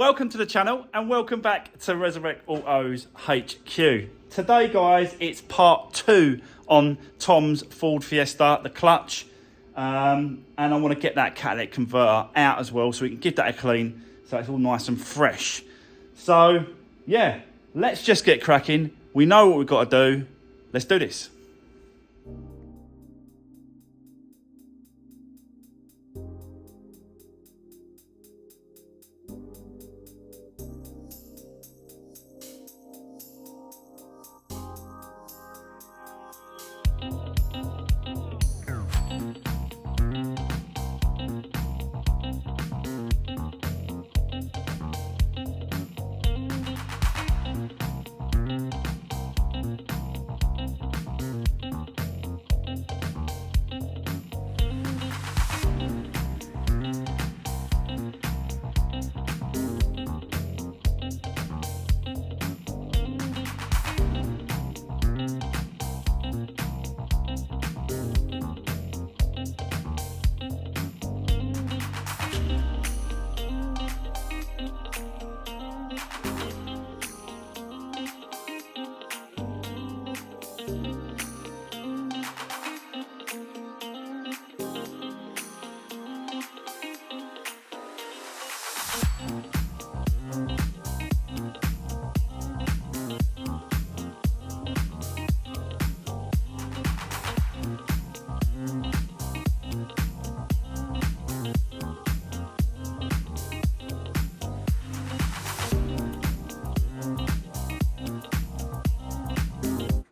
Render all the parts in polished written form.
welcome to the channel and welcome back to Resurwreck Autos HQ. Today guys, it's part 2 on Tom's Ford Fiesta, the clutch, and I want to get that catalytic converter out as well so we can give that a clean so it's all nice and fresh. So yeah, let's just get cracking. We know what we've got to do. Let's do this.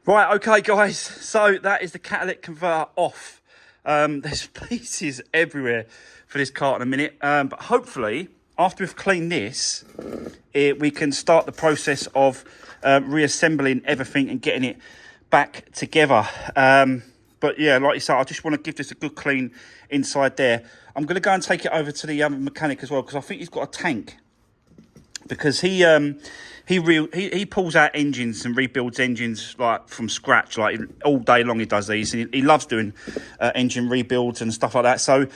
Right, okay guys, so that is the catalytic converter off. There's pieces everywhere for this car in a minute, but hopefully after we've cleaned this, we can start the process of reassembling everything and getting it back together. But yeah, like you said, I just want to give this a good clean inside there. I'm going to go and take it over to the mechanic as well, because I think he's got a tank. Because he pulls out engines and rebuilds engines like from scratch, like all day long. He does these. And he loves doing engine rebuilds and stuff like that. So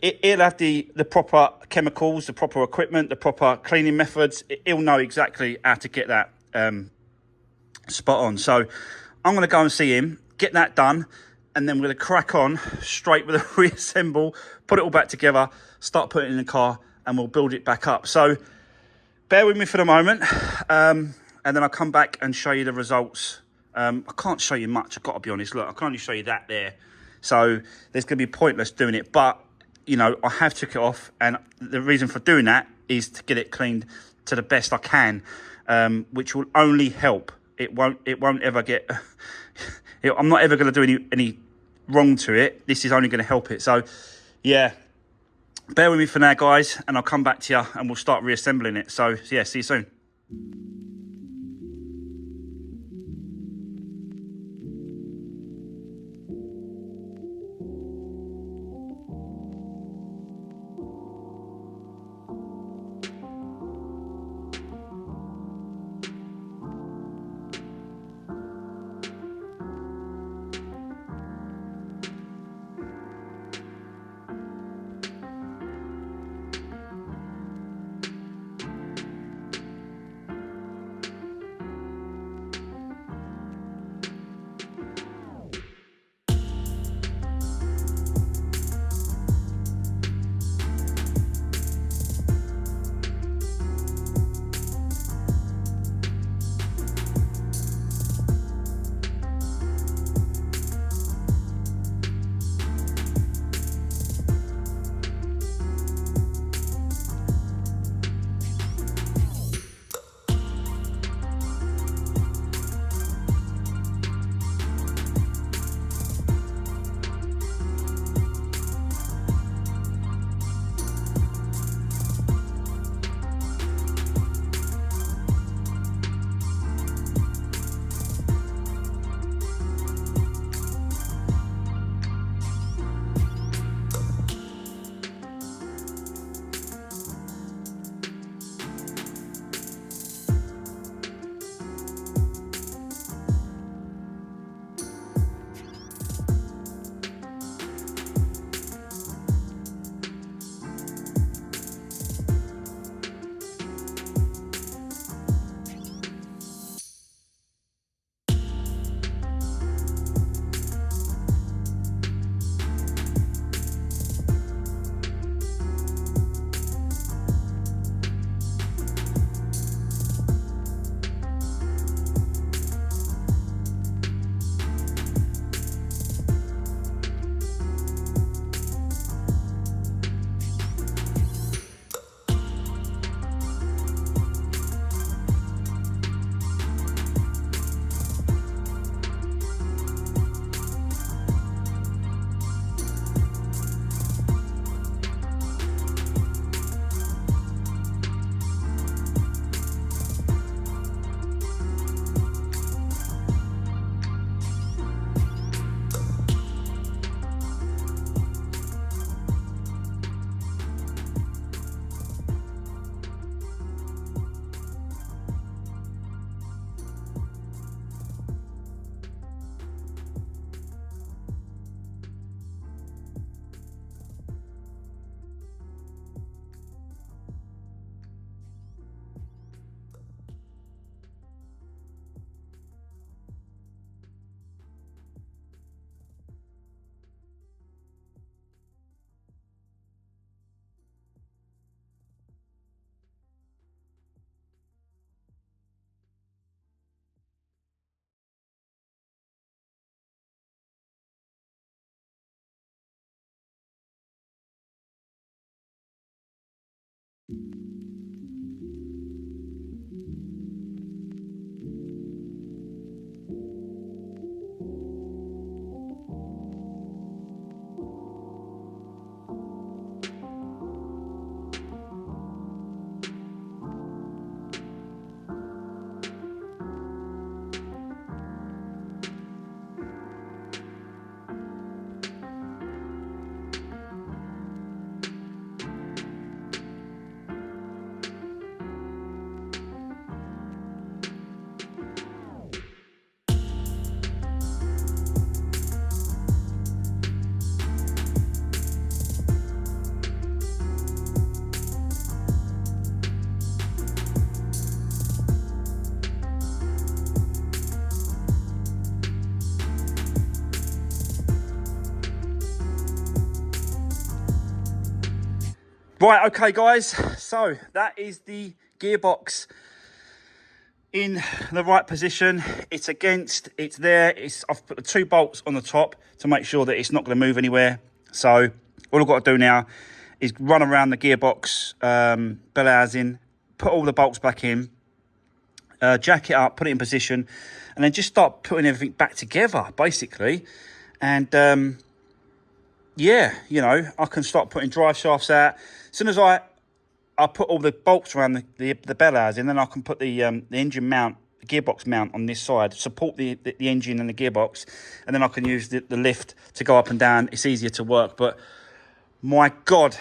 it'll have the proper chemicals, the proper equipment, the proper cleaning methods. He'll know exactly how to get that spot on. So I'm going to go and see him, get that done, and then we're going to crack on straight with a reassemble, put it all back together, start putting it in the car, and we'll build it back up. So bear with me for the moment, and then I'll come back and show you the results. I can't show you much, I've got to be honest. Look, I can only show you that there. So there's going to be pointless doing it. But, you know, I have took it off. And the reason for doing that is to get it cleaned to the best I can, which will only help. It won't ever get... I'm not ever going to do any wrong to it. This is only going to help it. So, yeah. Bear with me for now, guys, and I'll come back to you and we'll start reassembling it. So, yeah, see you soon. Right, okay guys, so that is the gearbox in the right position. It's against, it's there, I've put the 2 bolts on the top to make sure that it's not going to move anywhere. So all I've got to do now is run around the gearbox bell housing, put all the bolts back in, jack it up, put it in position, and then just start putting everything back together basically. And yeah, you know, I can start putting drive shafts out. As soon as I put all the bolts around the bell housing, then I can put the engine mount, the gearbox mount on this side, support the engine and the gearbox, and then I can use the lift to go up and down. It's easier to work, but my God,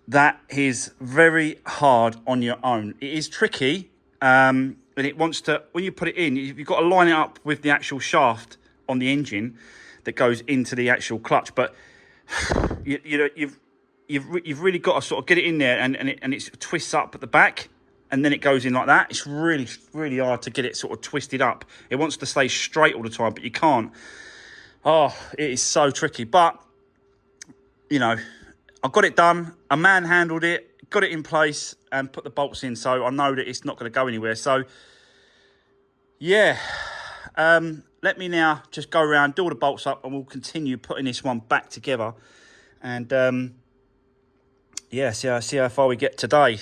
that is very hard on your own. It is tricky, and it wants to, when you put it in, you've got to line it up with the actual shaft on the engine that goes into the actual clutch, but you've really got to sort of get it in there, and it twists up at the back, and then it goes in like that. It's really hard to get it sort of twisted up. It wants to stay straight all the time, but you can't. Oh, it is so tricky. But you know, I got it done. I manhandled it, got it in place, and put the bolts in, so I know that it's not going to go anywhere. So yeah, let me now just go around, do all the bolts up, and we'll continue putting this one back together. And yeah, see how far we get today.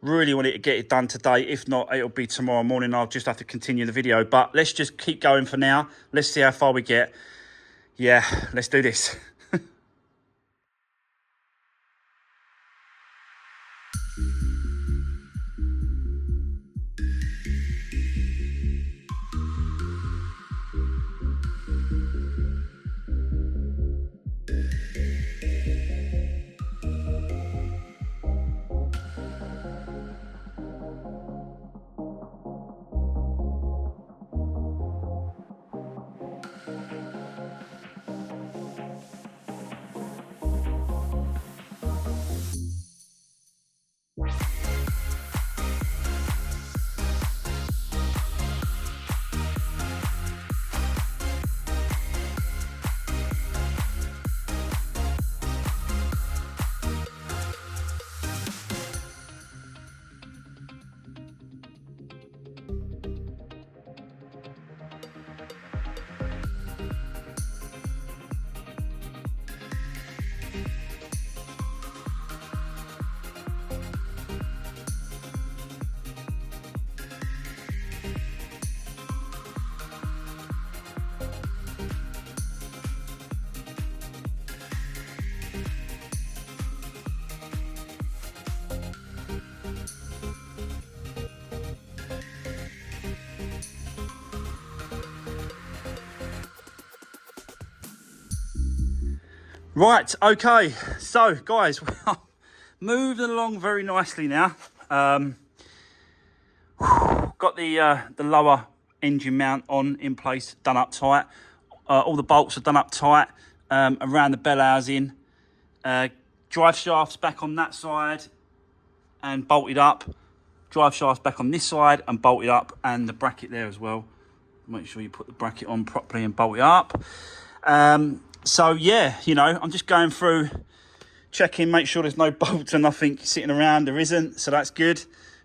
Really wanted to get it done today. If not, it'll be tomorrow morning. I'll just have to continue the video. But let's just keep going for now. Let's see how far we get. Yeah, let's do this. Right, okay, so guys, we're moving along very nicely now. Got the lower engine mount in place, done up tight. All the bolts are done up tight around the bell housing. Drive shafts back on that side and bolted up. Drive shafts back on this side and bolted up, and the bracket there as well. Make sure you put the bracket on properly and bolt it up. So yeah, you know, I'm just going through, checking, make sure there's no bolts or nothing sitting around. There isn't, so that's good.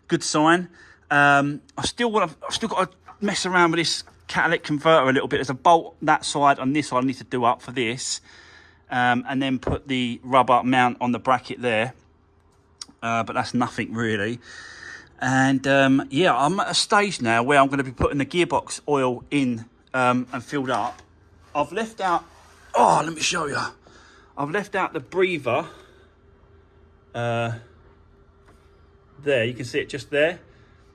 Good sign. I've still got to mess around with this catalytic converter a little bit. There's a bolt that side and this side I need to do up for this, and then put the rubber mount on the bracket there. but that's nothing really. And yeah, I'm at a stage now where I'm going to be putting the gearbox oil in and filled up. I've left out, oh, let me show you. I've left out the breather. There, you can see it just there.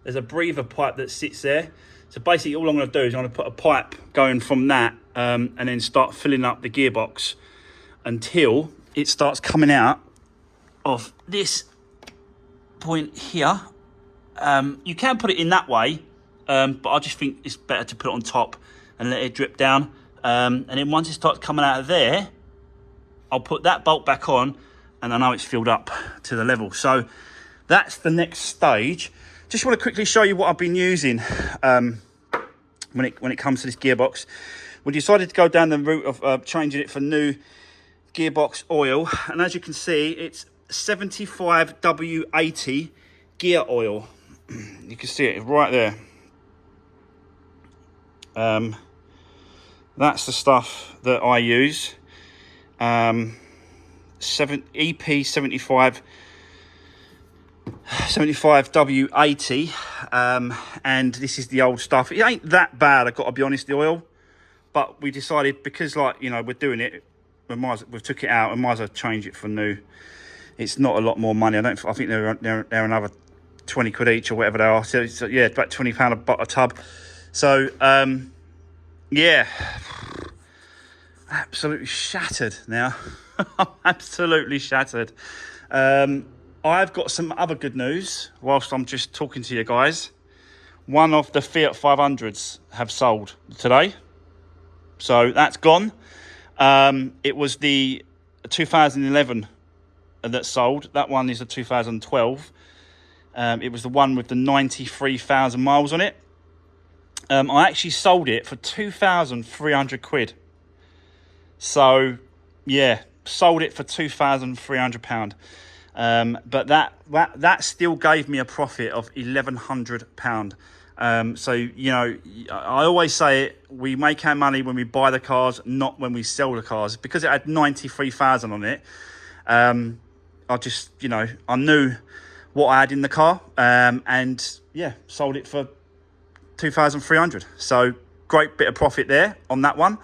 There's a breather pipe that sits there. So basically all I'm going to do is I'm going to put a pipe going from that and then start filling up the gearbox until it starts coming out of this point here. You can put it in that way, but I just think it's better to put it on top and let it drip down. And then once it starts coming out of there, I'll put that bolt back on and I know it's filled up to the level. So that's the next stage. Just want to quickly show you what I've been using when it comes to this gearbox. We decided to go down the route of changing it for new gearbox oil, and as you can see, it's 75W80 gear oil. You can see it right there. That's the stuff that I use. EP75 75W80, and this is the old stuff. It ain't that bad, I've got to be honest, the oil, but we decided, because, like, you know, we're doing it, we've took it out and might as well change it for new. It's not a lot more money. I think they're another 20 quid each or whatever they are. So yeah, about £20 a tub. So yeah, absolutely shattered now. I'm absolutely shattered. I've got some other good news whilst I'm just talking to you guys. One of the Fiat 500s have sold today. So that's gone. It was the 2011 that sold. That one is a 2012. It was the one with the 93,000 miles on it. I actually sold it for 2,300 quid. So yeah, sold it for £2,300. But that still gave me a profit of £1,100. So, you know, I always say it, we make our money when we buy the cars, not when we sell the cars. Because it had 93,000 on it, I just, you know, I knew what I had in the car, and yeah, sold it for 2,300. So great bit of profit there on that one.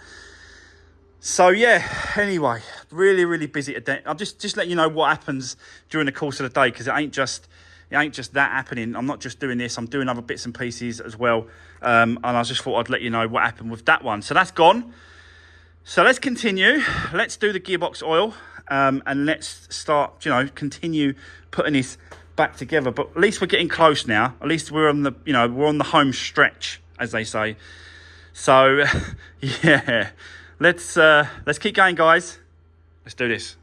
So yeah, anyway, really busy today. I'm just letting you know what happens during the course of the day, because it ain't just that happening. I'm not just doing this, I'm doing other bits and pieces as well. And I just thought I'd let you know what happened with that one. So that's gone. So let's continue. Let's do the gearbox oil, and let's start, you know, continue putting this back together. But at least we're getting close now. At least we're on the, you know, we're on the home stretch, as they say. So yeah, let's keep going, guys. Let's do this.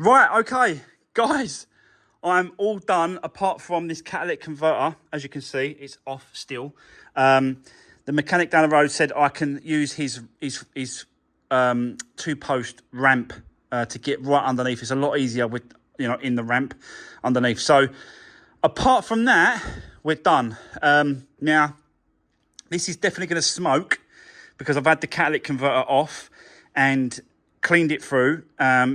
Right, okay, guys, I'm all done apart from this catalytic converter. As you can see, it's off still. The mechanic down the road said I can use his two-post ramp to get right underneath. It's a lot easier with, you know, in the ramp underneath. So apart from that, we're done. Now, this is definitely going to smoke because I've had the catalytic converter off and cleaned it through.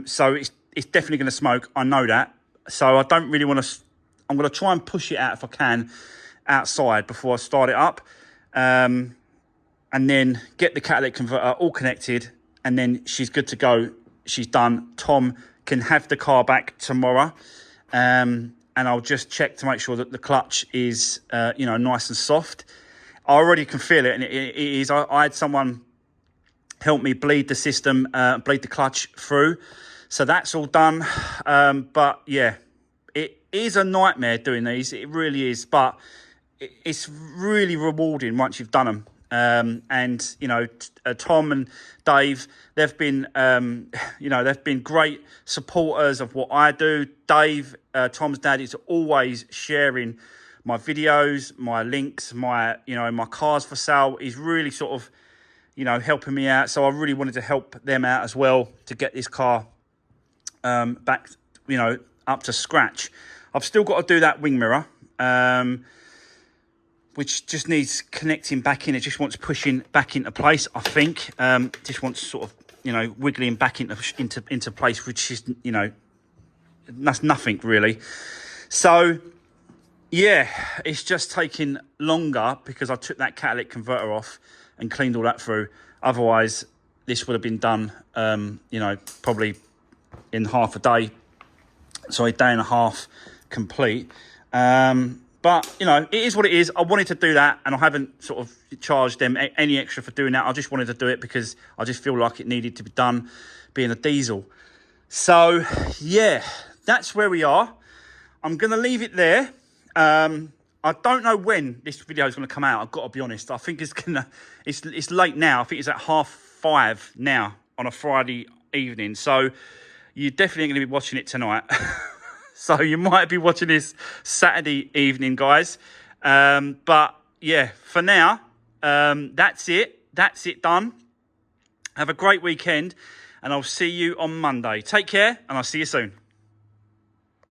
So it's definitely going to smoke. I know that. So I don't really want to... I'm going to try and push it out if I can outside before I start it up. And then get the catalytic converter all connected. And then she's good to go. She's done. Tom can have the car back tomorrow. And I'll just check to make sure that the clutch is, you know, nice and soft. I already can feel it. And it is. I had someone help me bleed the system, bleed the clutch through. So that's all done. But yeah, it is a nightmare doing these. It really is. But it's really rewarding once you've done them. And, you know, Tom and Dave, they've been, you know, they've been great supporters of what I do. Dave, Tom's dad, is always sharing my videos, my links, my, you know, my cars for sale. He's really sort of, you know, helping me out. So I really wanted to help them out as well to get this car back, you know, up to scratch. I've still got to do that wing mirror, which just needs connecting back in. It just wants pushing back into place, I think. Just wants sort of, you know, wiggling back into place, which is, you know, that's nothing really. So yeah, it's just taking longer because I took that catalytic converter off and cleaned all that through. Otherwise, this would have been done, you know, probably in half a day. So a day and a half complete. But, you know, it is what it is. I wanted to do that, and I haven't sort of charged them any extra for doing that. I just wanted to do it because I just feel like it needed to be done, being a diesel. So, yeah, that's where we are. I'm going to leave it there. I don't know when this video is going to come out. I've got to be honest. I think it's late now. I think it's at 5:30 now on a Friday evening. So you're definitely going to be watching it tonight. So you might be watching this Saturday evening, guys. But yeah, for now, that's it. That's it done. Have a great weekend, and I'll see you on Monday. Take care, and I'll see you soon.